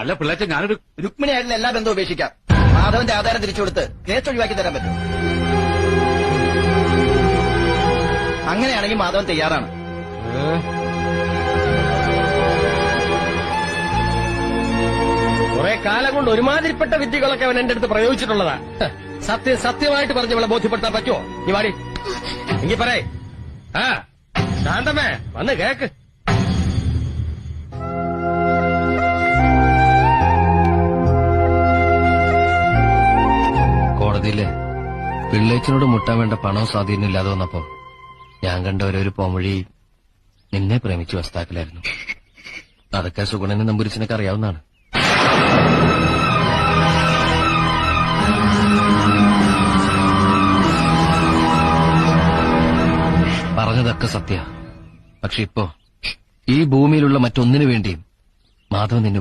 അല്ല പിള്ളേച്ച ഞാനൊരു രുക്മിണിയായിട്ടുള്ള എല്ലാ ബന്ധവും ഉപേക്ഷിക്കാം. മാധവന്റെ ആധാരം തിരിച്ചുകൊടുത്ത് കേസ് ഒഴിവാക്കി തരാൻ പറ്റും. അങ്ങനെയാണെങ്കിൽ മാധവൻ തയ്യാറാണ്. കുറെ കാലം കൊണ്ട് ഒരുമാതിരിപ്പെട്ട വിദ്യകളൊക്കെ അവൻ എന്റെ അടുത്ത് പ്രയോഗിച്ചിട്ടുള്ളതാ. സത്യമായിട്ട് പറഞ്ഞവളെ ബോധ്യപ്പെടുത്താൻ പറ്റുമോ? നീ വാടി എങ്കിൽ പറയേ. ആ ശാന്തമേ വന്ന് കേക്ക്. കോടതിയില് പിള്ളേച്ചനോട് മുട്ടാൻ വേണ്ട പണവും സ്വാധീനം ഇല്ലാതെ വന്നപ്പോ ഞാൻ കണ്ട ഒരു പോംവഴി നിന്നെ പ്രേമിച്ച് വസ്താക്കലായിരുന്നു. അതൊക്കെ സുഗുണനും നമ്പൂരിച്ചനൊക്കെ അറിയാവുന്നതാണ്. പറഞ്ഞതൊക്കെ സത്യ. പക്ഷെ ഇപ്പോ ഈ ഭൂമിയിലുള്ള മറ്റൊന്നിനു വേണ്ടിയും മാധവൻ നിന്നെ